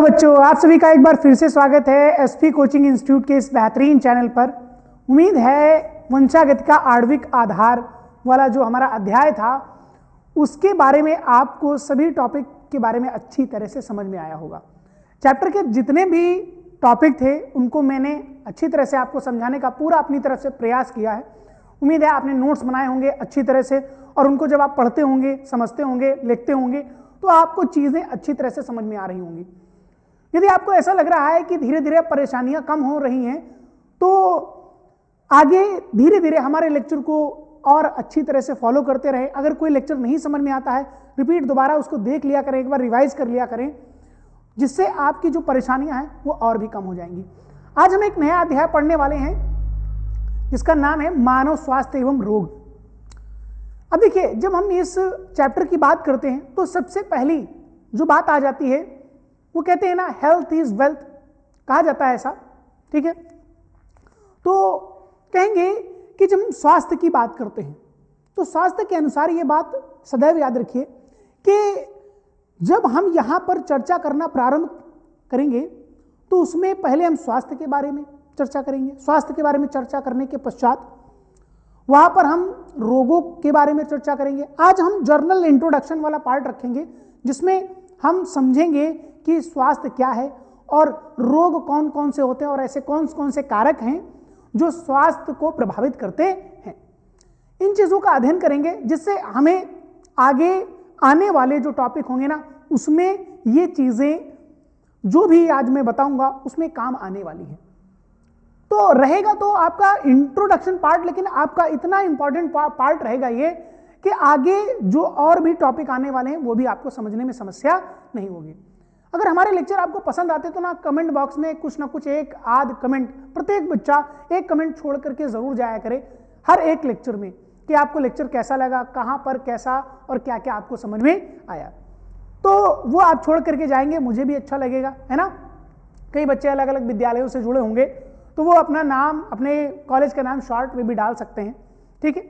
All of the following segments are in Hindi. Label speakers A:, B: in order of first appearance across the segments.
A: बच्चों, आप सभी का एक बार फिर से स्वागत है एसपी कोचिंग इंस्टीट्यूट के इस बेहतरीन चैनल पर। उम्मीद है वंशागति का आणविक आधार वाला जो हमारा अध्याय था उसके बारे में आपको सभी टॉपिक के बारे में अच्छी तरह से समझ में आया होगा। चैप्टर के जितने भी टॉपिक थे उनको मैंने अच्छी तरह से आपको समझाने का पूरा अपनी तरफ से प्रयास किया है। उम्मीद है आपने नोट्स बनाए होंगे अच्छी तरह से, और उनको जब आप पढ़ते होंगे, समझते होंगे, लिखते होंगे तो आपको चीज़ें अच्छी तरह से समझ में आ रही होंगी। यदि आपको ऐसा लग रहा है कि धीरे धीरे परेशानियां कम हो रही हैं तो आगे धीरे धीरे हमारे लेक्चर को और अच्छी तरह से फॉलो करते रहे। अगर कोई लेक्चर नहीं समझ में आता है, रिपीट दोबारा उसको देख लिया करें, एक बार रिवाइज कर लिया करें, जिससे आपकी जो परेशानियां हैं वो और भी कम हो जाएंगी। आज हम एक नया अध्याय पढ़ने वाले हैं जिसका नाम है मानव स्वास्थ्य एवं रोग। अब देखिए, जब हम इस चैप्टर की बात करते हैं तो सबसे पहली जो बात आ जाती है वो कहते हैं ना, हेल्थ इज वेल्थ, कहा जाता है ऐसा, ठीक है। तो कहेंगे कि जब हम स्वास्थ्य की बात करते हैं तो स्वास्थ्य के अनुसार ये बात सदैव याद रखिए कि जब हम यहां पर चर्चा करना प्रारंभ करेंगे तो उसमें पहले हम स्वास्थ्य के बारे में चर्चा करेंगे। स्वास्थ्य के बारे में चर्चा करने के पश्चात वहां पर हम रोगों के बारे में चर्चा करेंगे। आज हम जर्नल इंट्रोडक्शन वाला पार्ट रखेंगे जिसमें हम समझेंगे कि स्वास्थ्य क्या है और रोग कौन कौन से होते हैं और ऐसे कौन कौन से कारक हैं जो स्वास्थ्य को प्रभावित करते हैं। इन चीजों का अध्ययन करेंगे जिससे हमें आगे आने वाले जो टॉपिक होंगे ना उसमें ये चीजें जो भी आज मैं बताऊंगा उसमें काम आने वाली है। तो रहेगा तो आपका इंट्रोडक्शन पार्ट, लेकिन आपका इतना इंपॉर्टेंट पार्ट रहेगा ये कि आगे जो और भी टॉपिक आने वाले हैं वो भी आपको समझने में समस्या नहीं होगी। अगर हमारे लेक्चर आपको पसंद आते तो ना कमेंट बॉक्स में कुछ ना कुछ एक आध कमेंट, प्रत्येक बच्चा एक कमेंट छोड़ करके जरूर जाया करे हर एक लेक्चर में कि आपको लेक्चर कैसा लगा, कहां पर कैसा और क्या क्या आपको समझ में आया। तो वो आप छोड़ करके जाएंगे, मुझे भी अच्छा लगेगा, है ना। कई बच्चे अलग अलग विद्यालयों से जुड़े होंगे तो वो अपना नाम, अपने कॉलेज का नाम शॉर्ट में भी डाल सकते हैं, ठीक है।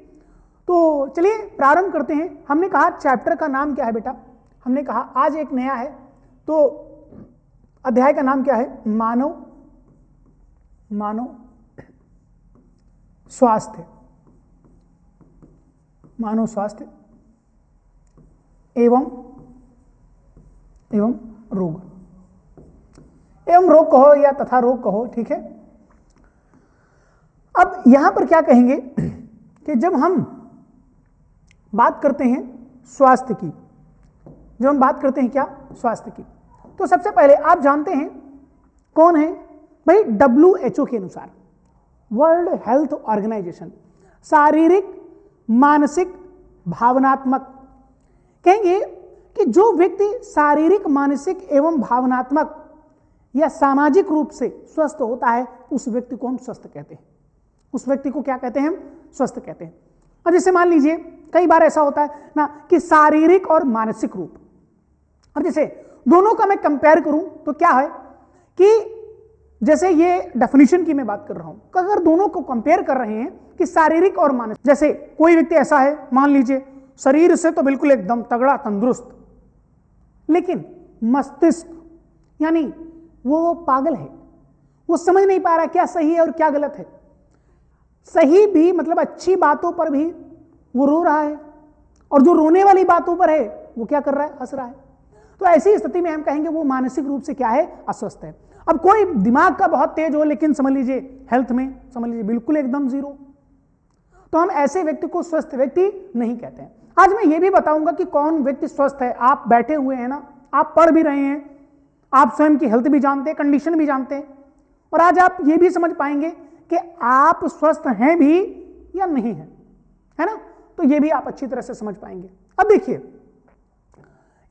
A: तो चलिए प्रारंभ करते हैं। हमने कहा चैप्टर का नाम क्या है बेटा, हमने कहा आज एक नया है, तो अध्याय का नाम क्या है, मानव स्वास्थ्य, मानव स्वास्थ्य एवं रोग, एवं रोग कहो या तथा रोग कहो, ठीक है। अब यहां पर क्या कहेंगे कि जब हम बात करते हैं स्वास्थ्य की, जब हम बात करते हैं क्या, स्वास्थ्य की, तो सबसे पहले आप जानते हैं कौन है भाई, WHO के अनुसार, वर्ल्ड हेल्थ ऑर्गेनाइजेशन, शारीरिक, मानसिक, भावनात्मक, कहेंगे कि जो व्यक्ति शारीरिक, मानसिक एवं भावनात्मक या सामाजिक रूप से स्वस्थ होता है उस व्यक्ति को हम स्वस्थ कहते हैं। उस व्यक्ति को क्या कहते हैं, हम स्वस्थ कहते हैं। अब जैसे मान लीजिए कई बार ऐसा होता है ना कि शारीरिक और मानसिक रूप, अब जैसे दोनों का मैं कंपेयर करूं तो क्या है कि जैसे ये डेफिनेशन की मैं बात कर रहा हूं, अगर दोनों को कंपेयर कर रहे हैं कि शारीरिक और मानसिक, जैसे कोई व्यक्ति ऐसा है, मान लीजिए शरीर से तो बिल्कुल एकदम तगड़ा तंदुरुस्त, लेकिन मस्तिष्क यानी वो पागल है, वो समझ नहीं पा रहा क्या सही है और क्या गलत है। सही भी मतलब अच्छी बातों पर भी वो रो रहा है और जो रोने वाली बातों पर है वो क्या कर रहा है, हंस रहा है। तो ऐसी स्थिति में हम कहेंगे वो मानसिक रूप से क्या है, अस्वस्थ है। अब कोई दिमाग का बहुत तेज हो लेकिन समझ लीजिए हेल्थ में समझ लीजिए बिल्कुल एकदम जीरो, तो हम ऐसे व्यक्ति को स्वस्थ व्यक्ति नहीं कहते हैं। आज मैं ये भी बताऊंगा कि कौन व्यक्ति स्वस्थ है। आप बैठे हुए हैं ना, आप पढ़ भी रहे हैं, आप स्वयं की हेल्थ भी जानते हैं, कंडीशन भी जानते हैं, और आज आप ये भी समझ पाएंगे कि आप स्वस्थ हैं भी या नहीं है, है ना। तो ये भी आप अच्छी तरह से समझ पाएंगे। अब देखिए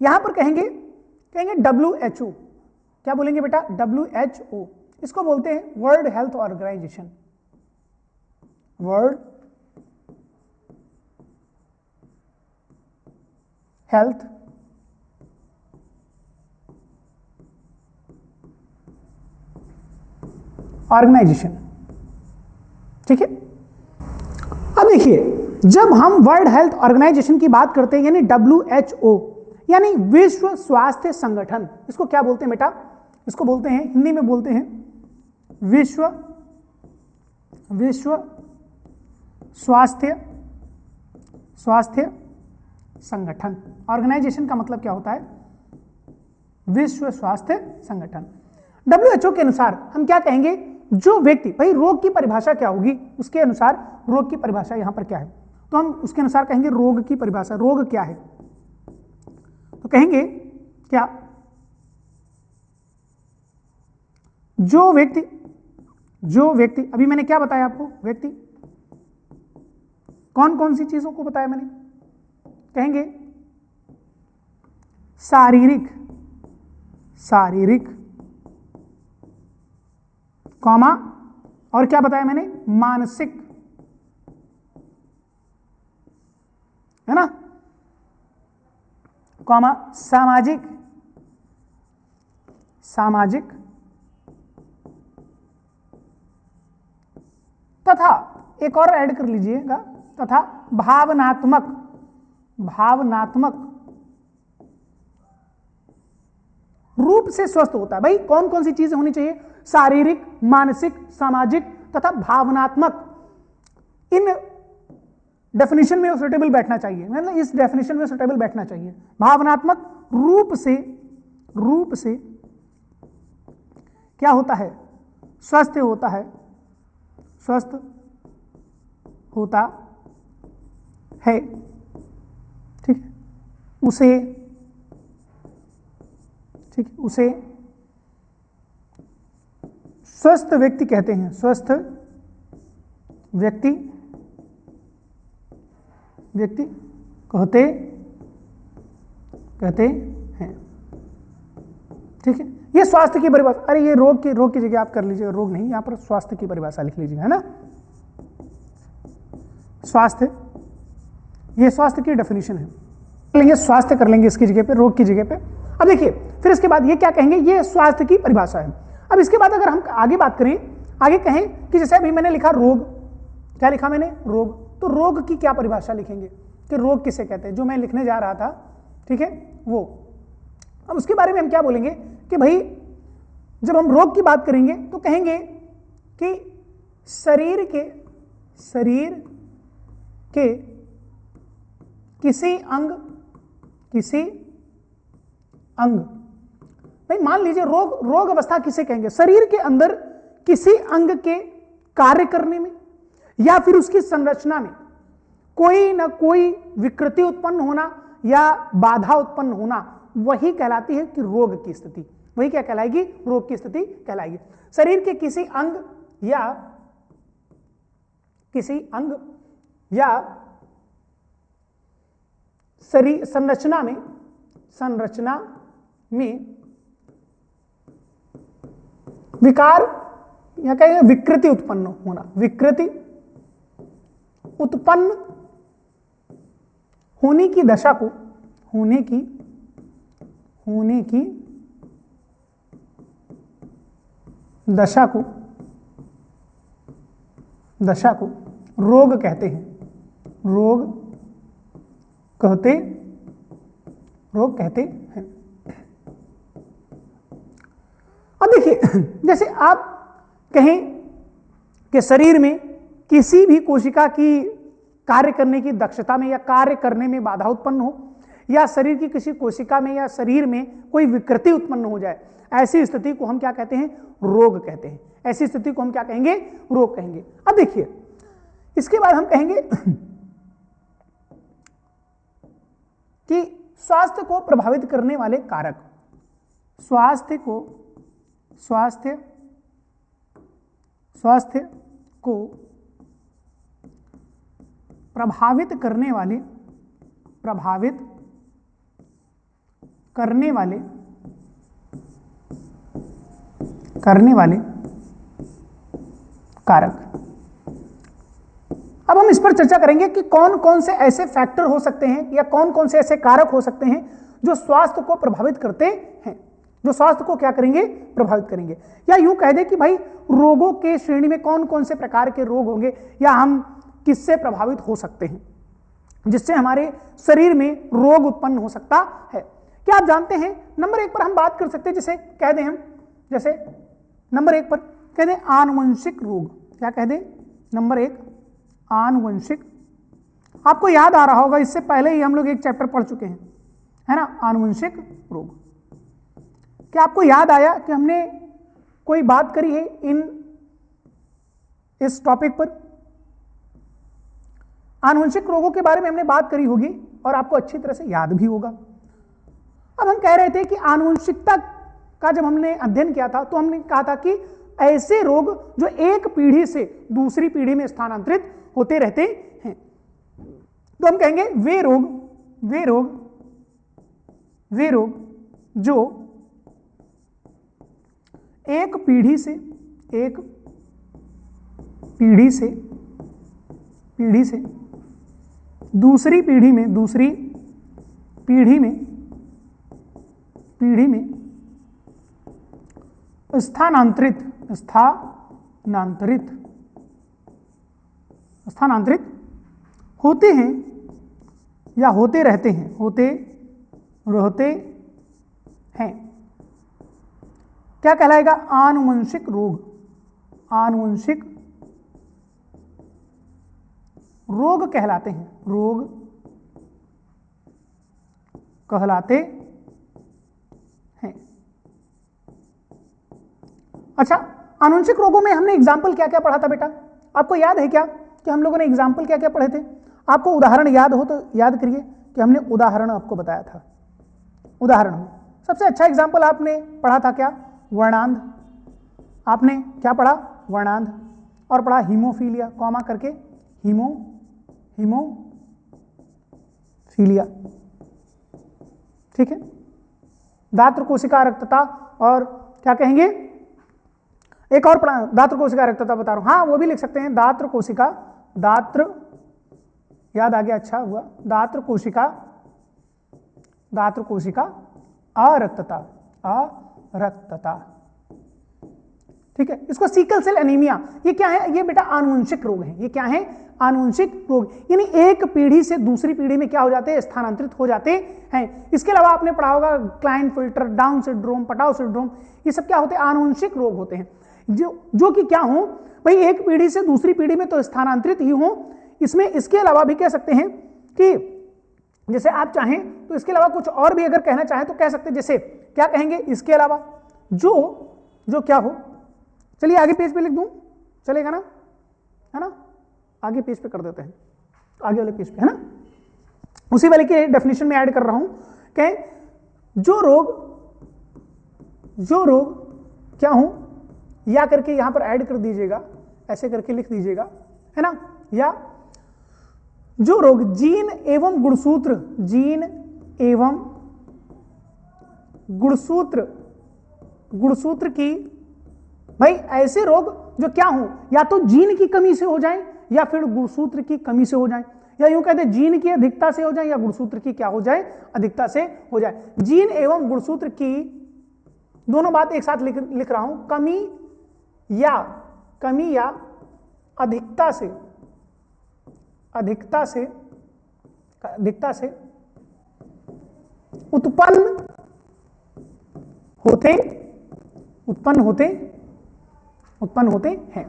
A: यहां पर कहेंगे WHO, क्या बोलेंगे बेटा, WHO, इसको बोलते हैं world health organization, world health organization, ठीक है। अब देखिए जब हम वर्ल्ड हेल्थ ऑर्गेनाइजेशन की बात करते हैं यानी WHO यानी विश्व स्वास्थ्य संगठन, इसको क्या बोलते हैं बेटा, इसको बोलते हैं, हिंदी में बोलते हैं विश्व स्वास्थ्य संगठन। ऑर्गेनाइजेशन का मतलब क्या होता है? विश्व स्वास्थ्य संगठन। WHO के अनुसार हम क्या कहेंगे? जो व्यक्ति, भाई रोग की परिभाषा क्या होगी, उसके अनुसार रोग की परिभाषा यहां पर क्या है, तो हम उसके अनुसार कहेंगे रोग की परिभाषा। रोग क्या है? तो कहेंगे क्या? जो व्यक्ति, अभी मैंने क्या बताया आपको? व्यक्ति, कौन कौन सी चीजों को बताया मैंने? कहेंगे शारीरिक कॉमा, और क्या बताया मैंने? मानसिक, है ना, कॉमा सामाजिक तथा एक और ऐड कर लीजिएगा, तथा भावनात्मक रूप से स्वस्थ होता है। भाई कौन कौन सी चीजें होनी चाहिए? शारीरिक, मानसिक, सामाजिक तथा भावनात्मक। इन डेफिनेशन में सुटेबल बैठना चाहिए, मतलब इस डेफिनेशन में सुटेबल बैठना चाहिए। भावनात्मक रूप से क्या होता है? स्वस्थ होता है, ठीक है, उसे स्वस्थ व्यक्ति कहते हैं। स्वस्थ व्यक्ति कहते हैं, ठीक है। ये स्वास्थ्य की परिभाषा, अरे ये रोग की जगह आप कर लीजिएगा, रोग नहीं, यहां पर स्वास्थ्य की परिभाषा लिख लीजिएगा, है ना। स्वास्थ्य, ये स्वास्थ्य की डेफिनेशन है, लेंगे स्वास्थ्य कर लेंगे इसकी जगह पे, रोग की जगह पे। अब देखिए फिर इसके बाद ये क्या कहेंगे? ये स्वास्थ्य की परिभाषा है। अब इसके बाद अगर हम आगे बात करें, आगे कहें कि जैसे अभी मैंने लिखा रोग, क्या लिखा मैंने? रोग। तो रोग की क्या परिभाषा लिखेंगे कि रोग किसे कहते हैं, जो मैं लिखने जा रहा था, ठीक है, वो। अब उसके बारे में हम क्या बोलेंगे कि भाई जब हम रोग की बात करेंगे तो कहेंगे कि शरीर के किसी अंग, भाई मान लीजिए रोग अवस्था किसे कहेंगे? शरीर के अंदर किसी अंग के कार्य करने में या फिर उसकी संरचना में कोई ना कोई विकृति उत्पन्न होना या बाधा उत्पन्न होना, वही कहलाती है कि रोग की स्थिति। वही क्या कहलाएगी? रोग की स्थिति कहलाएगी। शरीर के किसी अंग या शरीर संरचना में विकार या कहेंगे विकृति उत्पन्न होना, विकृति उत्पन्न होने की दशा को रोग कहते हैं। रोग कहते हैं। अब देखिए जैसे आप कहें कि शरीर में किसी भी कोशिका की कार्य करने की दक्षता में या कार्य करने में बाधा उत्पन्न हो, या शरीर की किसी कोशिका में या शरीर में कोई विकृति उत्पन्न हो जाए, ऐसी स्थिति को हम क्या कहते हैं? रोग कहते हैं। ऐसी स्थिति को हम क्या कहेंगे? रोग कहेंगे। अब देखिए इसके बाद हम कहेंगे कि स्वास्थ्य को प्रभावित करने वाले कारक, स्वास्थ्य को प्रभावित करने वाले कारक। अब हम इस पर चर्चा करेंगे कि कौन कौन से ऐसे फैक्टर हो सकते हैं या कौन कौन से ऐसे कारक हो सकते हैं जो स्वास्थ्य को प्रभावित करते हैं, जो स्वास्थ्य को क्या करेंगे? प्रभावित करेंगे। या यूं कह दे कि भाई रोगों के श्रेणी में कौन कौन से प्रकार के रोग होंगे या हम किससे प्रभावित हो सकते हैं जिससे हमारे शरीर में रोग उत्पन्न हो सकता है। क्या आप जानते हैं? नंबर 1 पर हम बात कर सकते हैं, जैसे कह दें हम जैसे नंबर 1 पर कह दे आनुवंशिक रोग, क्या कह दे? नंबर 1 आनुवंशिक। आपको याद आ रहा होगा, इससे पहले ही हम लोग एक चैप्टर पढ़ चुके हैं, है ना, आनुवंशिक रोग। क्या आपको याद आया कि हमने कोई बात करी है इस टॉपिक पर? आनुवंशिक रोगों के बारे में हमने बात करी होगी और आपको अच्छी तरह से याद भी होगा। अब हम कह रहे थे कि आनुवंशिकता का जब हमने अध्ययन किया था तो हमने कहा था कि ऐसे रोग जो एक पीढ़ी से दूसरी पीढ़ी में स्थानांतरित होते रहते हैं, तो हम कहेंगे वे रोग जो एक पीढ़ी से दूसरी पीढ़ी में स्थानांतरित होते हैं या होते रहते हैं, क्या कहलाएगा? आनुवंशिक रोग कहलाते हैं, अच्छा, आनुवंशिक रोगों में हमने एग्जाम्पल क्या क्या पढ़ा था बेटा? आपको याद है क्या कि हम लोगों ने एग्जाम्पल क्या क्या पढ़े थे? आपको उदाहरण याद हो तो याद करिए कि हमने उदाहरण आपको बताया था। उदाहरण में सबसे अच्छा एग्जाम्पल आपने पढ़ा था क्या? वर्णांध। आपने क्या पढ़ा? वर्णांध। और पढ़ा हीमोफीलिया, कॉमा करके हीमोफीलिया, ठीक है। दात्र कोशिका रक्तता, और क्या कहेंगे? एक और पढ़ा, दात्र कोशिका रक्तता बता रहा हूं, हाँ वो भी लिख सकते हैं, दात्र याद आ गया, अच्छा हुआ। दात्र कोशिका अरक्तता, ठीक है। इसको सीकल सेल एनीमिया, ये क्या है? ये बेटा आनुवंशिक रोग है। ये क्या है? आनुवंशिक रोग, यानी एक पीढ़ी से दूसरी पीढ़ी में क्या हो जाते हैं? स्थानांतरित हो जाते हैं। इसके अलावा आपने पढ़ा होगा क्लाइनफिल्टर, डाउन सिंड्रोम, पटाव सिंड्रोम, ये सब क्या होते हैं? आनुवंशिक रोग होते हैं, जो कि क्या हो भाई, एक पीढ़ी से दूसरी पीढ़ी में तो स्थानांतरित ही हो। इसमें इसके अलावा भी कह सकते हैं कि जैसे आप चाहें तो इसके अलावा कुछ और भी अगर कहना चाहें तो कह सकते हैं, जैसे क्या कहेंगे इसके अलावा? जो क्या हो, चलिए आगे पेज पे लिख दूं, चलेगा ना, है ना? आगे पेज पे कर देते हैं, आगे वाले पेज पे, है ना? उसी वाले के डेफिनेशन में ऐड कर रहा हूं कि जो रोग क्या हो, या करके यहां पर ऐड कर दीजिएगा, ऐसे करके लिख दीजिएगा, है ना? या जो रोग जीन एवं गुणसूत्र की, भाई ऐसे रोग जो क्या हो, या तो जीन की कमी से हो जाए या फिर गुणसूत्र की कमी से हो जाए, या यूं कहते हैं जीन की अधिकता से हो जाए या गुणसूत्र की क्या हो जाए? अधिकता से हो जाए। जीन एवं गुणसूत्र की दोनों बात एक साथ लिख रहा हूं, कमी या अधिकता से उत्पन्न होते हैं,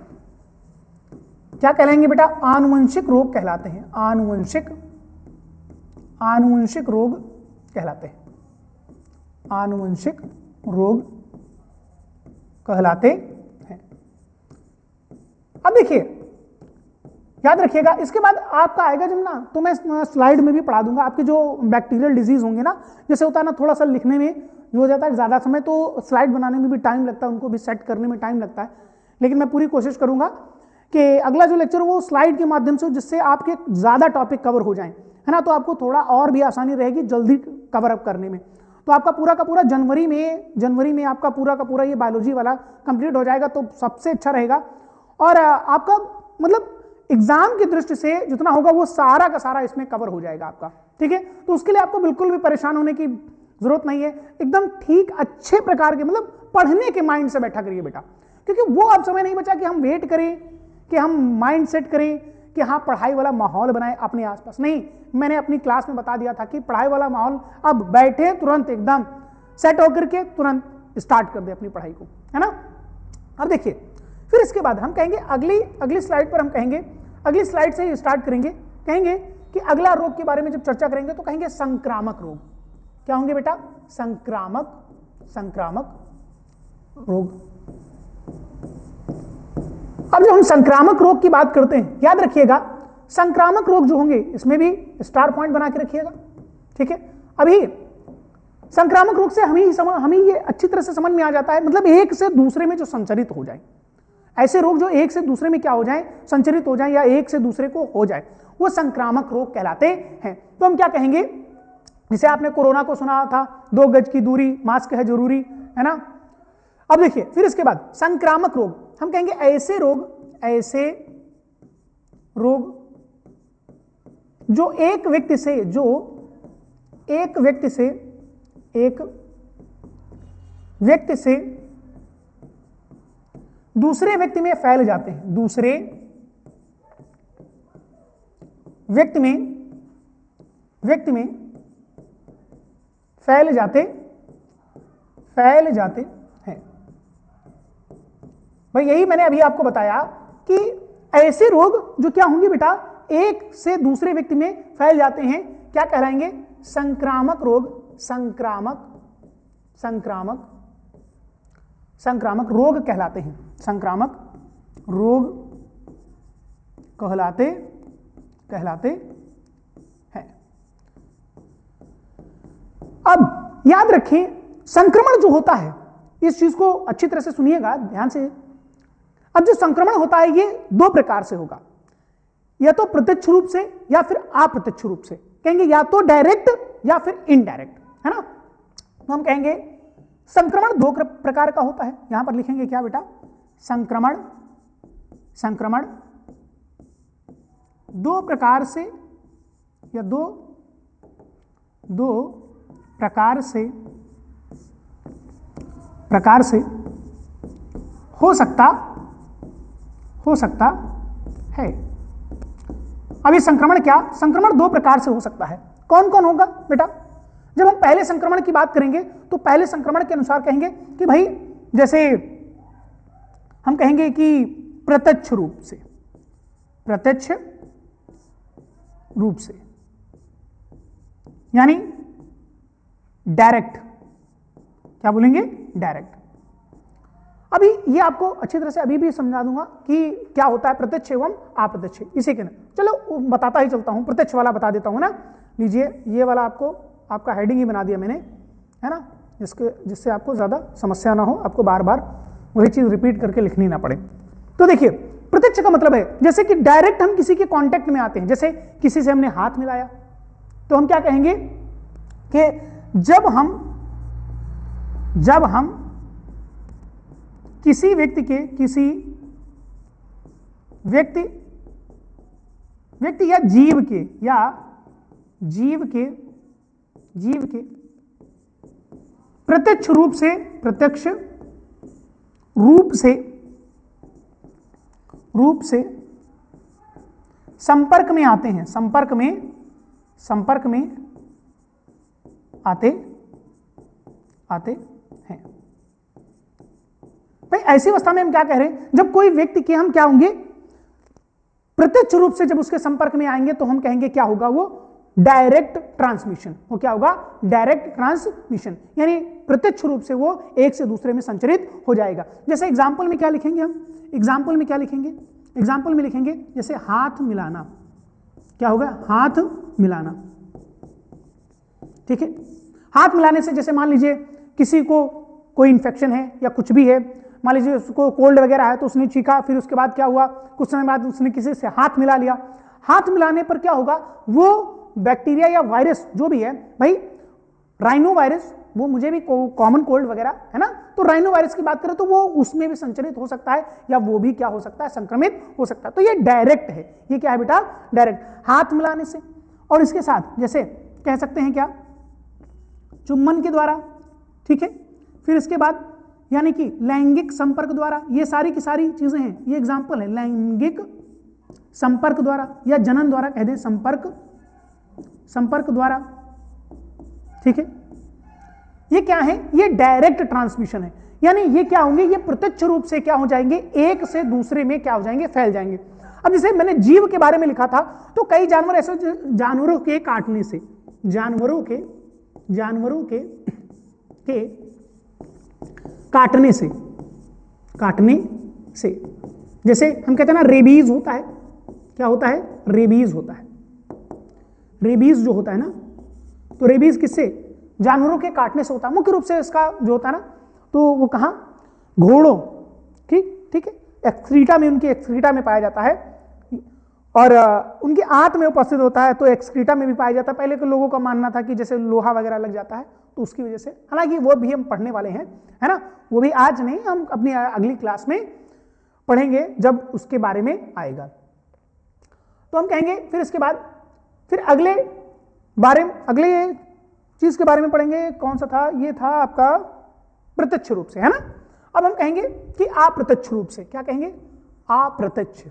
A: क्या कहलाएंगे बेटा? आनुवंशिक रोग कहलाते हैं। आनुवंशिक रोग कहलाते हैं, आनुवंशिक रोग कहलाते हैं। अब देखिए, याद रखिएगा, इसके बाद आपका आएगा जब ना, तो मैं स्लाइड में भी पढ़ा दूंगा आपके जो बैक्टीरियल डिजीज होंगे ना, जैसे होता है ना थोड़ा सा लिखने में जो हो जाता है ज़्यादा समय, तो स्लाइड बनाने में भी टाइम लगता है, उनको भी सेट करने में टाइम लगता है, लेकिन मैं पूरी कोशिश करूंगा कि अगला जो लेक्चर वो स्लाइड के माध्यम से, जिससे आपके ज़्यादा टॉपिक कवर हो जाएं, है ना, तो आपको थोड़ा और भी आसानी रहेगी जल्दी कवर अप करने में। तो आपका पूरा का पूरा जनवरी में आपका पूरा का पूरा ये बायोलॉजी वाला कंप्लीट हो जाएगा, तो सबसे अच्छा रहेगा। और आपका मतलब एग्जाम की दृष्टि से जितना होगा वो सारा का सारा इसमें कवर हो जाएगा आपका, ठीक है। तो उसके लिए आपको बिल्कुल भी परेशान होने की जरूरत नहीं है, एकदम ठीक अच्छे प्रकार के, मतलब पढ़ने के माइंड से बैठा करिए बेटा, क्योंकि वो अब समय नहीं बचा कि हम वेट करें, कि हम माइंड सेट करें कि हाँ पढ़ाई वाला माहौल बनाए अपने आसपास। नहीं, मैंने अपनी क्लास में बता दिया था कि पढ़ाई वाला माहौल अब बैठे तुरंत एकदम सेट होकर के तुरंत स्टार्ट कर दे अपनी पढ़ाई को, है ना। अब देखिए फिर इसके बाद हम कहेंगे अगली स्लाइड पर हम कहेंगे, अगली स्लाइड से स्टार्ट करेंगे, कहेंगे कि अगला रोग के बारे में जब चर्चा करेंगे तो कहेंगे संक्रामक रोग। क्या होंगे बेटा? संक्रामक रोग। अब जब हम संक्रामक रोग की बात करते हैं, याद रखिएगा संक्रामक रोग जो होंगे इसमें भी स्टार पॉइंट बना के रखिएगा, ठीक है। अभी संक्रामक रोग से हमें ये अच्छी तरह से समझ में आ जाता है, मतलब एक से दूसरे में जो संचरित हो जाए, ऐसे रोग जो एक से दूसरे में क्या हो जाए, संचरित हो जाए या एक से दूसरे को हो जाए, वो संक्रामक रोग कहलाते हैं। तो हम क्या कहेंगे, जैसे आपने कोरोना को सुना था 2 गज की दूरी, मास्क है जरूरी, है ना। अब देखिए फिर इसके बाद संक्रामक रोग हम कहेंगे ऐसे रोग जो एक व्यक्ति से दूसरे व्यक्ति में फैल जाते हैं, दूसरे व्यक्ति में फैल जाते हैं। भाई यही मैंने अभी आपको बताया कि ऐसे रोग जो क्या होंगे बेटा, एक से दूसरे व्यक्ति में फैल जाते हैं, क्या कहलाएंगे? संक्रामक रोग। संक्रामक रोग कहलाते हैं, संक्रामक रोग कहलाते हैं। अब याद रखें संक्रमण जो होता है, इस चीज को अच्छी तरह से सुनिएगा ध्यान से। अब जो संक्रमण होता है ये 2 प्रकार से होगा, या तो प्रत्यक्ष रूप से या फिर अप्रत्यक्ष रूप से। कहेंगे या तो डायरेक्ट या फिर इनडायरेक्ट, है ना। तो हम कहेंगे संक्रमण 2 प्रकार का होता है। यहां पर लिखेंगे क्या बेटा? संक्रमण 2 प्रकार से या दो प्रकार से हो सकता है। अब ये संक्रमण 2 प्रकार से हो सकता है। कौन कौन होगा बेटा? जब हम पहले संक्रमण की बात करेंगे तो पहले संक्रमण के अनुसार कहेंगे कि भाई जैसे हम कहेंगे कि प्रत्यक्ष रूप से यानी डायरेक्ट। क्या बोलेंगे? डायरेक्ट। अभी ये आपको अच्छी तरह से अभी भी समझा दूंगा कि क्या होता है प्रत्यक्ष एवं अप्रत्यक्ष। इसी के ना चलो बताता ही चलता हूं, प्रत्यक्ष वाला बता देता हूं ना। लीजिए ये वाला आपका हेडिंग ही बना दिया मैंने, है ना, जिससे आपको ज्यादा समस्या ना हो, आपको बार बार वही चीज रिपीट करके लिखनी ना पड़े। तो देखिए प्रत्यक्ष का मतलब है जैसे कि डायरेक्ट हम किसी के कांटेक्ट में आते हैं, जैसे किसी से हमने हाथ मिलाया तो हम क्या कहेंगे कि जब हम किसी व्यक्ति या जीव के प्रत्यक्ष रूप से संपर्क में आते हैं, संपर्क में आते हैं। भाई ऐसी अवस्था में हम क्या कह रहे हैं, जब कोई व्यक्ति के हम क्या होंगे प्रत्यक्ष रूप से जब उसके संपर्क में आएंगे तो हम कहेंगे क्या होगा, वो डायरेक्ट ट्रांसमिशन। वो क्या होगा? डायरेक्ट ट्रांसमिशन, यानी प्रत्यक्ष रूप से वो एक से दूसरे में संचरित हो जाएगा। जैसे एग्जाम्पल में क्या लिखेंगे हम? एग्जाम्पल में लिखेंगे जैसे हाथ मिलाना। क्या होगा? हाथ मिलाना। ठीक है। हाथ मिलाने से जैसे मान लीजिए किसी को कोई इंफेक्शन है या कुछ भी है, मान लीजिए उसको कोल्ड वगैरह है तो उसने चीखा, फिर उसके बाद क्या हुआ, कुछ समय बाद उसने किसी से हाथ मिला लिया। हाथ मिलाने पर क्या होगा, वो बैक्टीरिया या वायरस जो भी है, भाई राइनो वायरस, वो मुझे भी कॉमन कोल्ड वगैरह है ना, तो राइनो वायरस की बात करें तो वो उसमें भी संचरित हो सकता है या वो भी क्या हो सकता है, संक्रमित हो सकता है। तो ये डायरेक्ट है। ये क्या है बेटा? डायरेक्ट, हाथ मिलाने से। और इसके साथ जैसे कह सकते हैं क्या, चुम्बन के द्वारा। ठीक है। फिर इसके बाद यानी कि लैंगिक संपर्क द्वारा, ये सारी की सारी चीजें हैं, ये एग्जाम्पल है। लैंगिक संपर्क द्वारा या जनन द्वारा कह दें, संपर्क द्वारा। ठीक है। ये क्या है, ये डायरेक्ट ट्रांसमिशन है, यानी ये क्या होंगे, ये प्रत्यक्ष रूप से क्या हो जाएंगे, एक से दूसरे में क्या हो जाएंगे, फैल जाएंगे। अब जैसे मैंने जीव के बारे में लिखा था, तो कई जानवर ऐसे, जानवरों के काटने से, जानवरों के काटने से, जैसे हम कहते हैं ना रेबीज होता है, क्या होता है, रेबीज होता है, रेबीज जो होता है ना, तो रेबीज किससे, जानवरों के काटने से होता है मुख्य रूप से। इसका जो होता है ना, तो वो कहाँ, घोड़ों, ठीक है, एक्सक्रीटा में, उनकी एक्सक्रीटा में पाया जाता है, और उनके आंत में उपस्थित होता है, तो एक्सक्रीटा में भी पाया जाता है। पहले के लोगों का मानना था कि जैसे लोहा वगैरह लग जाता है तो उसकी वजह से, हालांकि वो भी हम पढ़ने वाले हैं, है ना, वो भी आज नहीं, हम अपनी अगली क्लास में पढ़ेंगे जब उसके बारे में आएगा। तो हम कहेंगे फिर इसके बाद, फिर अगले चीज के बारे में पढ़ेंगे, कौन सा था, ये था आपका प्रत्यक्ष रूप से, है ना। अब हम कहेंगे कि अप्रत्यक्ष रूप से, क्या कहेंगे, अप्रत्यक्ष,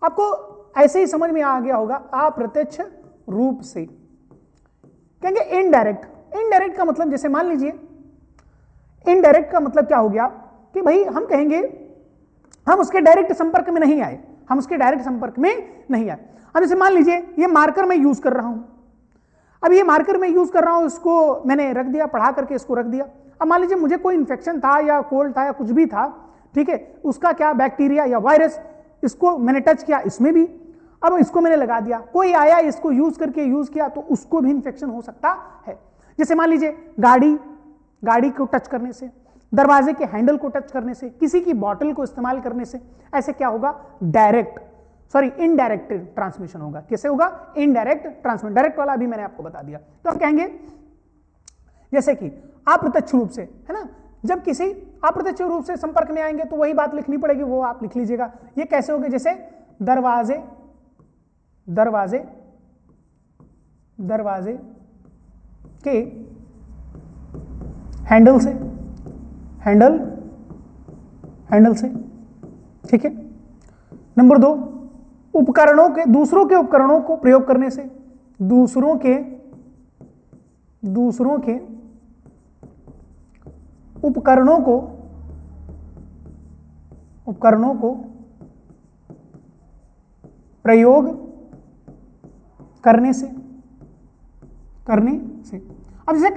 A: आपको ऐसे ही समझ में आ गया होगा, अप्रत्यक्ष रूप से। कहेंगे इनडायरेक्ट का मतलब, जैसे मान लीजिए इनडायरेक्ट का मतलब क्या हो गया कि भाई हम कहेंगे हम उसके डायरेक्ट संपर्क में नहीं आए, अब जैसे मान लीजिए ये मार्कर मैं यूज कर रहा हूं, अब ये मार्कर मैं यूज कर रहा हूं, इसको मैंने रख दिया, पढ़ा करके इसको रख दिया। अब मान लीजिए मुझे कोई इन्फेक्शन था या कोल्ड था या कुछ भी था, ठीक है, उसका क्या बैक्टीरिया या वायरस, इसको मैंने टच किया, इसमें भी, अब इसको मैंने लगा दिया, कोई आया इसको यूज किया तो उसको भी इन्फेक्शन हो सकता है। जैसे मान लीजिए गाड़ी को टच करने से, दरवाजे के हैंडल को टच करने से, किसी की बॉटल को इस्तेमाल करने से, ऐसे क्या होगा, इनडायरेक्ट ट्रांसमिशन होगा। कैसे होगा, इनडायरेक्ट ट्रांसमिशन। डायरेक्ट वाला अभी मैंने आपको बता दिया। तो हम कहेंगे जैसे कि अप्रत्यक्ष रूप से, है ना, जब किसी अप्रत्यक्ष रूप से संपर्क में आएंगे तो वही बात लिखनी पड़ेगी, वो आप लिख लीजिएगा। ये कैसे होगा, जैसे दरवाजे के हैंडल से, ठीक है। नंबर 2, दूसरों के उपकरणों को प्रयोग करने से, दूसरों के उपकरणों को प्रयोग करने से। अब जैसे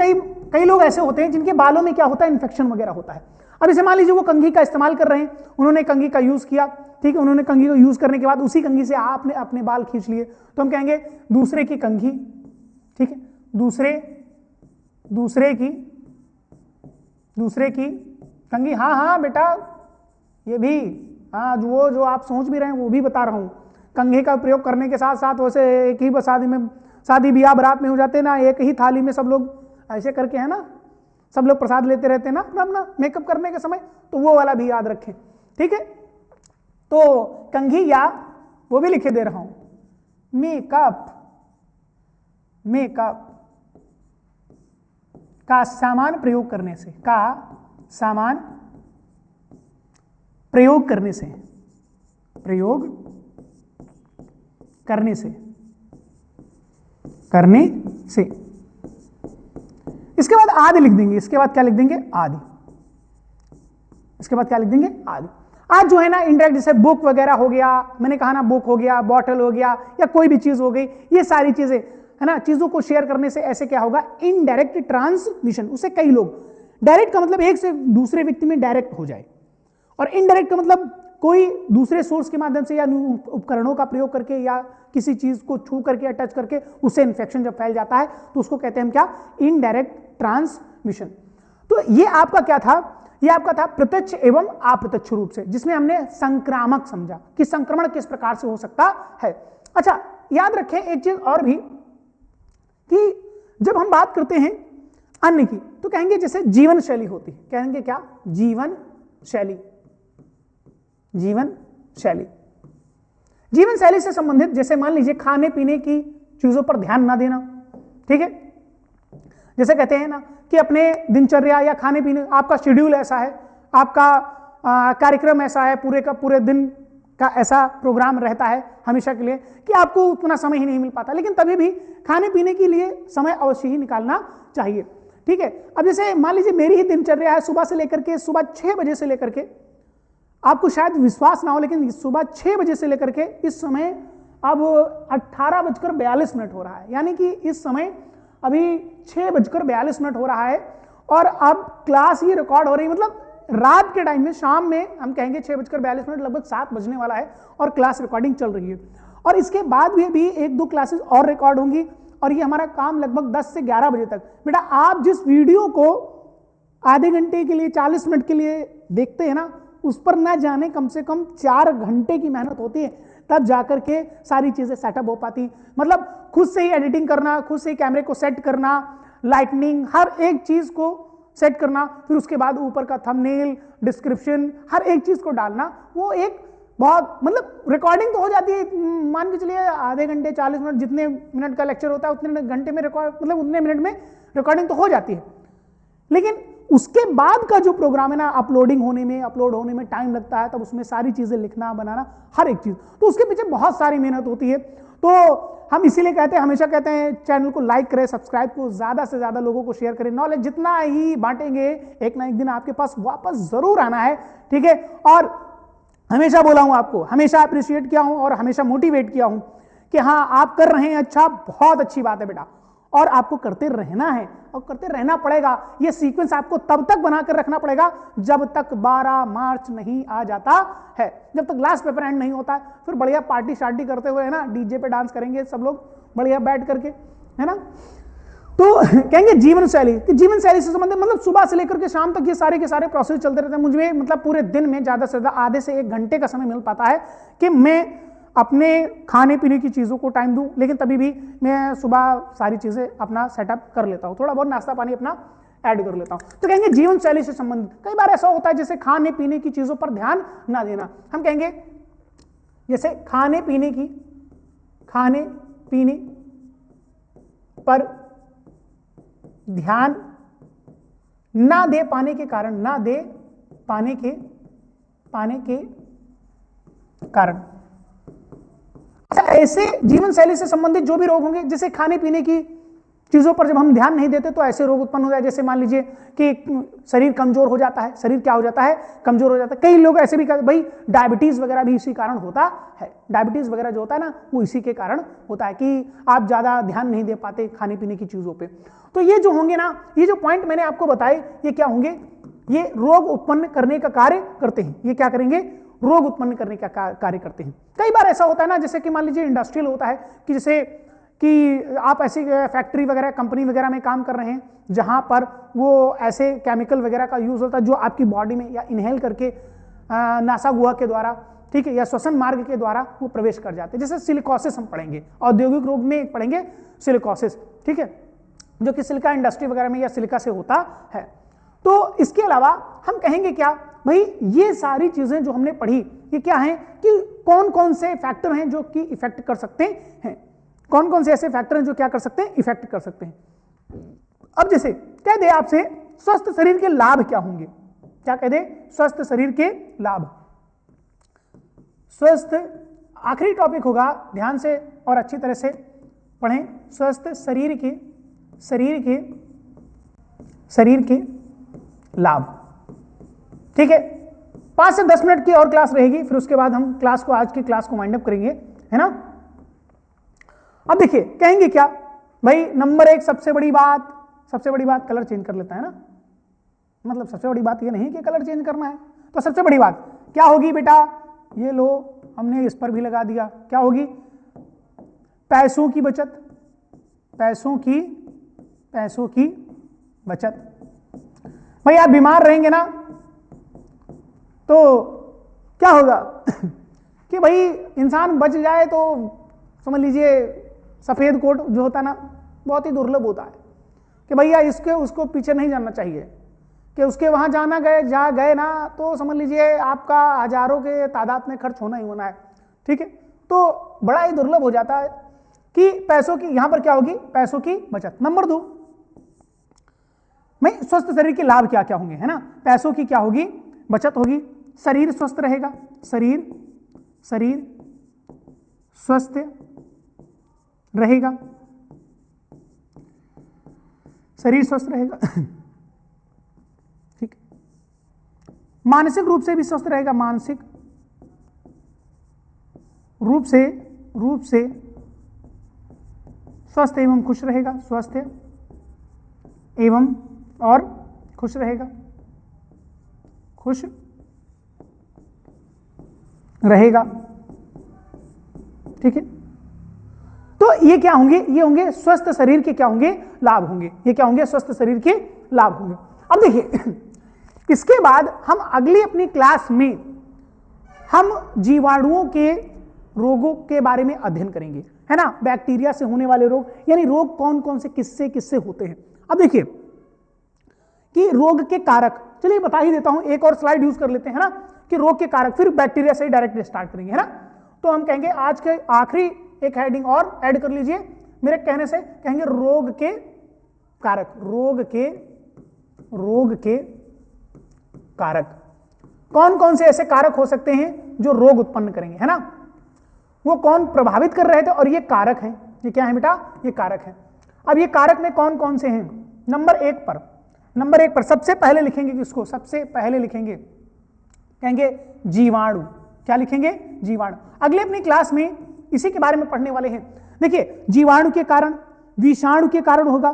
A: कई लोग ऐसे होते हैं जिनके बालों में क्या होता है, इन्फेक्शन वगैरह होता है। अब जैसे मान लीजिए वो कंघी का इस्तेमाल कर रहे हैं, उन्होंने कंघी का यूज किया, ठीक है, उन्होंने कंघी को यूज करने के बाद उसी कंघी से आपने अपने बाल खींच लिए, तो हम कहेंगे दूसरे की कंघी, ठीक है, दूसरे की कंघी। हाँ बेटा, ये भी, हाँ, वो जो आप सोच भी रहे हैं वो भी बता रहा हूं। कंघी का प्रयोग करने के साथ साथ वैसे एक ही शादी ब्याह बारात में हो जाते हैं ना, एक ही थाली में सब लोग ऐसे करके, है ना, सब लोग प्रसाद लेते रहते हैं ना अपना मेकअप करने के समय, तो वो वाला भी याद रखें, ठीक है। तो कंघी, या वो भी लिखे दे रहा हूं, मेकअप का सामान प्रयोग करने से, इसके बाद आदि लिख देंगे। इसके बाद क्या लिख देंगे, आदि। आज जो है ना इनडायरेक्ट, जैसे बुक वगैरह हो गया, मैंने कहा ना, बुक हो गया, बॉटल हो गया, या कोई भी चीज हो गई, ये सारी चीजें, है ना, चीजों को शेयर करने से ऐसे क्या होगा, इनडायरेक्ट ट्रांसमिशन। उसे कई लोग, डायरेक्ट का मतलब एक से दूसरे व्यक्ति में डायरेक्ट हो जाए, और इनडायरेक्ट का मतलब कोई दूसरे सोर्स के माध्यम से या उपकरणों का प्रयोग करके या किसी चीज को छू करके या टच करके उससे इन्फेक्शन जब फैल जाता है तो उसको कहते हैं हम क्या, इनडायरेक्ट ट्रांसमिशन। तो ये आपका क्या था, ये आपका था प्रत्यक्ष एवं अप्रत्यक्ष रूप से, जिसमें हमने संक्रामक समझा कि संक्रमण किस प्रकार से हो सकता है। अच्छा, याद रखें एक चीज और भी कि जब हम बात करते हैं अन्य की, तो कहेंगे जैसे जीवन शैली होती है, कहेंगे क्या, जीवन शैली से संबंधित, जैसे मान लीजिए खाने पीने की चीजों पर ध्यान ना देना, ठीक है। जैसे कहते हैं ना कि अपने दिनचर्या या खाने पीने, आपका शेड्यूल ऐसा है, आपका कार्यक्रम ऐसा है, पूरे का पूरे दिन का ऐसा प्रोग्राम रहता है हमेशा के लिए कि आपको उतना समय ही नहीं मिल पाता, लेकिन तभी भी खाने पीने के लिए समय अवश्य ही निकालना चाहिए। ठीक है। अब जैसे मान लीजिए मेरी ही दिनचर्या है, सुबह से लेकर के, सुबह 6 बजे से लेकर के, आपको शायद विश्वास ना हो लेकिन सुबह 6 बजे से लेकर के इस समय अब 18:42 हो रहा है, यानी कि इस समय अभी 6:42 हो रहा है और अब क्लास ये रिकॉर्ड हो रही है, मतलब रात के टाइम में, शाम में हम कहेंगे 6:42, लगभग 7 बजने वाला है और क्लास रिकॉर्डिंग चल रही है। और इसके बाद भी 1-2 क्लासेस और रिकॉर्ड होंगी और ये हमारा काम लगभग 10 से 11 बजे तक। बेटा आप जिस वीडियो को आधे घंटे के लिए, 40 मिनट के लिए देखते हैं ना, उस पर ना जाने कम से कम 4 घंटे की मेहनत होती है, तब जाकर के सारी चीजें सेटअप हो पाती। मतलब खुद से ही एडिटिंग करना, खुद से ही कैमरे को सेट करना, लाइटनिंग, हर एक चीज को सेट करना, फिर उसके बाद ऊपर का थंबनेल, डिस्क्रिप्शन, हर एक चीज को डालना, वो एक बहुत, मतलब रिकॉर्डिंग तो हो जाती है, मान के चलिए आधे घंटे 40 मिनट, जितने मिनट का लेक्चर होता है उतने घंटे में रिकॉर्ड, मतलब उतने मिनट में रिकॉर्डिंग तो हो जाती है। लेकिन उसके बाद का जो प्रोग्राम है ना, अपलोड होने में टाइम लगता है, तब उसमें सारी चीजें लिखना, बनाना, हर एक चीज, तो उसके पीछे बहुत सारी मेहनत होती है। तो हम इसीलिए कहते हैं, हमेशा कहते हैं, चैनल को लाइक करें, सब्सक्राइब को ज्यादा से ज्यादा लोगों को शेयर करें। नॉलेज जितना ही बांटेंगे, एक ना एक दिन आपके पास वापस जरूर आना है, ठीक है। और हमेशा बोला हूं आपको, हमेशा अप्रिशिएट किया हूं और हमेशा मोटिवेट किया हूं कि हाँ आप कर रहे हैं, अच्छा, बहुत अच्छी बात है बेटा, और आपको करते रहना है और करते रहना पड़ेगा। ये सीक्वेंस आपको तब तक बनाकर रखना पड़ेगा जब तक 12 मार्च नहीं आ जाता है, जब तक लास्ट पेपर एंड नहीं होता है। फिर बढ़िया पार्टी शार्टी करते हुए, है ना, डीजे पे डांस करेंगे सब लोग बढ़िया बैठ करके, है ना। तो कहेंगे जीवन शैली, कि जीवन शैली से संबंधित, मतलब सुबह से लेकर के शाम तक ये सारे के सारे प्रोसेस चलते रहते हैं। मुझे मतलब पूरे दिन में ज्यादा से ज्यादा आधे से 1 घंटे का समय मिल पाता है कि मैं अपने खाने पीने की चीज़ों को टाइम दूं, लेकिन तभी भी मैं सुबह सारी चीज़ें अपना सेटअप कर लेता हूं, थोड़ा बहुत नाश्ता पानी अपना ऐड कर लेता हूं। तो कहेंगे जीवन शैली से संबंधित कई बार ऐसा होता है जैसे खाने पीने की चीज़ों पर ध्यान ना देना। हम कहेंगे जैसे खाने पीने पर ध्यान ना दे पाने के कारण ऐसे जीवन शैली से संबंधित जो भी रोग होंगे, जैसे खाने पीने की चीजों पर जब हम ध्यान नहीं देते तो ऐसे रोग उत्पन्न हो जाए। जैसे मान लीजिए कि शरीर कमजोर हो जाता है, शरीर क्या हो जाता है, कमजोर हो जाता है। कई लोग ऐसे भी कहते भाई डायबिटीज वगैरह भी इसी कारण होता है। डायबिटीज वगैरह जो होता है ना, वो इसी के कारण होता है कि आप ज्यादा ध्यान नहीं दे पाते खाने पीने की चीजों पर। तो ये जो होंगे ना, ये जो पॉइंट मैंने आपको बताए, ये क्या होंगे, ये रोग उत्पन्न करने का कार्य करते हैं। ये क्या करेंगे, रोग उत्पन्न करने का कार्य करते हैं। कई बार ऐसा होता है ना, जैसे कि मान लीजिए इंडस्ट्रियल होता है कि जैसे कि आप ऐसी फैक्ट्री वगैरह, कंपनी वगैरह में काम कर रहे हैं जहां पर वो ऐसे केमिकल वगैरह का यूज होता है जो आपकी बॉडी में या इनहेल करके नासा गुहा के द्वारा, ठीक है, या श्वसन मार्ग के द्वारा वो प्रवेश कर जाते हैं। जैसे सिलिकॉसिस हम पढ़ेंगे, औद्योगिक रोग में पढ़ेंगे सिलिकॉसिस, ठीक है, जो कि सिलिका इंडस्ट्री वगैरह में या सिलिका से होता है। तो इसके अलावा हम कहेंगे क्या भाई, ये सारी चीजें जो हमने पढ़ी ये क्या है कि कौन कौन से फैक्टर हैं जो कि इफेक्ट कर सकते हैं, कौन कौन से ऐसे फैक्टर हैं जो क्या कर सकते हैं, इफेक्ट कर सकते हैं। अब जैसे कह दे आपसे स्वस्थ शरीर के लाभ क्या होंगे, क्या कह दे, स्वस्थ शरीर के लाभ। स्वस्थ आखिरी टॉपिक होगा, ध्यान से और अच्छी तरह से पढ़ें। स्वस्थ शरीर के लाभ, ठीक है। 5 से 10 मिनट की और क्लास रहेगी, फिर उसके बाद हम आज की क्लास को वाइंड अप करेंगे, है ना। अब देखिए कहेंगे क्या भाई, नंबर 1 सबसे बड़ी बात कलर चेंज कर लेता है ना। मतलब सबसे बड़ी बात ये नहीं कि कलर चेंज करना है, तो सबसे बड़ी बात क्या होगी बेटा, ये लो हमने इस पर भी लगा दिया, क्या होगी, पैसों की बचत। भाई आप बीमार रहेंगे ना तो क्या होगा कि भाई इंसान बच जाए तो समझ लीजिए सफेद कोट जो होता है ना, बहुत ही दुर्लभ होता है कि भैया उसको पीछे नहीं जाना चाहिए, कि उसके वहां गए ना तो समझ लीजिए आपका हजारों के तादाद में खर्च होना ही होना है, ठीक है। तो बड़ा ही दुर्लभ हो जाता है कि पैसों की, यहां पर क्या होगी, पैसों की बचत। नंबर 2 में स्वस्थ शरीर के लाभ क्या क्या होंगे, है ना। पैसों की क्या होगी, बचत होगी, शरीर स्वस्थ रहेगा, शरीर स्वस्थ रहेगा, शरीर स्वस्थ रहेगा। ठीक, मानसिक रूप से भी स्वस्थ रहेगा, मानसिक रूप से स्वस्थ एवं खुश रहेगा, स्वस्थ एवं और खुश रहेगा, खुश रहेगा। ठीक है, तो ये क्या होंगे, ये होंगे स्वस्थ शरीर के क्या होंगे, लाभ होंगे। ये क्या होंगे, स्वस्थ शरीर के लाभ होंगे। अब देखिए, इसके बाद हम अगली अपनी क्लास में हम जीवाणुओं के रोगों के बारे में अध्ययन करेंगे, है ना, बैक्टीरिया से होने वाले रोग, यानी रोग कौन कौन से किससे किससे होते हैं। अब देखिए कि रोग के कारक, चलिए बता ही देता हूं, एक और स्लाइड यूज कर लेते हैं, है ना, कि रोग के कारक, फिर बैक्टीरिया से ही डायरेक्ट स्टार्ट करेंगे, है ना। तो हम कहेंगे आज के आखिरी एक हेडिंग और ऐड कर लीजिए मेरे कहने से, कहेंगे रोग के कारक। रोग के कारक कौन कौन से ऐसे कारक हो सकते हैं जो रोग उत्पन्न करेंगे, है ना, वो कौन प्रभावित कर रहे थे, और ये कारक हैं। ये क्या है बेटा, ये कारक हैं। अब ये कारक में कौन कौन से हैं, नंबर एक पर सबसे पहले लिखेंगे किसको, सबसे पहले लिखेंगे, कहेंगे जीवाणु। क्या लिखेंगे, जीवाणु। अगले अपनी क्लास में इसी के बारे में पढ़ने वाले हैं। देखिए, जीवाणु के कारण, विषाणु के कारण होगा,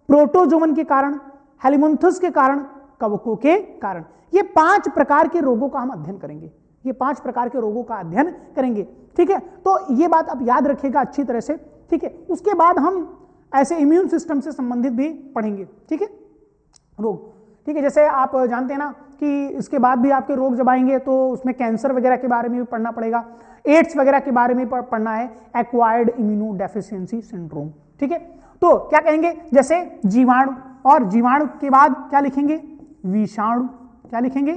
A: प्रोटोजोवन के कारण, हेलिमंथस के कारण, कवकों के कारण। ये 5 प्रकार के रोगों का हम अध्ययन करेंगे, ये 5 प्रकार के रोगों का अध्ययन करेंगे। ठीक है, तो ये बात आप याद रखिएगा अच्छी तरह से। ठीक है, उसके बाद हम ऐसे इम्यून सिस्टम से संबंधित भी पढ़ेंगे। ठीक है, रोग। ठीक है, जैसे आप जानते हैं ना कि इसके बाद भी आपके रोग जब आएंगे तो उसमें कैंसर वगैरह के बारे में भी पढ़ना पड़ेगा, एड्स वगैरह के बारे में पढ़ना है, एक्वायर्ड इम्यूनो डेफिशिएंसी सिंड्रोम। ठीक है, तो क्या कहेंगे, जैसे जीवाणु, और जीवाणु के बाद क्या लिखेंगे, विषाणु। क्या लिखेंगे,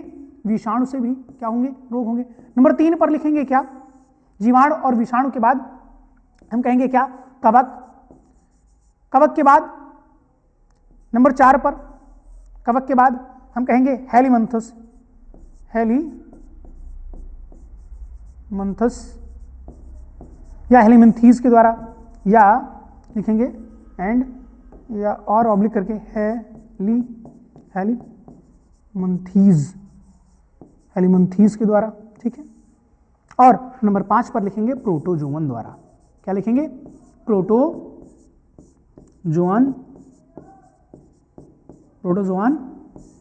A: विषाणु से भी क्या होंगे, रोग होंगे। नंबर 3 पर लिखेंगे क्या, जीवाणु और विषाणु के बाद हम कहेंगे क्या, कवक। कवक के बाद नंबर 4 पर, कवक के बाद हम कहेंगे हेलिमंथस। या हेलिमंथीज के द्वारा, या लिखेंगे एंड या और ऑब्लिक करके हेलिमंथीज के द्वारा। ठीक है, और नंबर 5 पर लिखेंगे प्रोटोजोवन द्वारा। क्या लिखेंगे, प्रोटोजोवन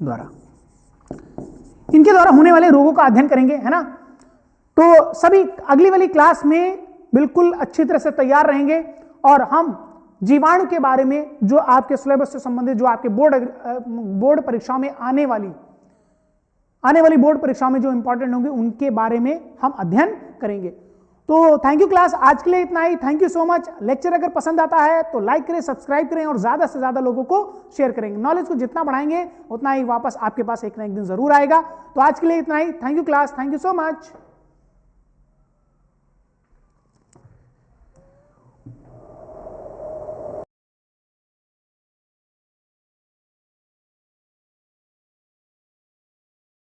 A: द्वारा। इनके द्वारा होने वाले रोगों का अध्ययन करेंगे, है ना। तो सभी अगली वाली क्लास में बिल्कुल अच्छी तरह से तैयार रहेंगे, और हम जीवाणु के बारे में जो आपके सिलेबस से संबंधित, जो आपके बोर्ड परीक्षाओं में आने वाली बोर्ड परीक्षाओं में जो इंपॉर्टेंट होंगे उनके बारे में हम अध्ययन करेंगे। तो थैंक यू क्लास, आज के लिए इतना ही। Thank you so much. Lecture अगर पसंद आता है तो लाइक करें, सब्सक्राइब करें, और ज्यादा से ज्यादा लोगों को शेयर करेंगे। नॉलेज को जितना बढ़ाएंगे उतना ही वापस आपके पास एक ना एक दिन जरूर आएगा। तो आज के लिए इतना ही। Thank you class, thank you so much.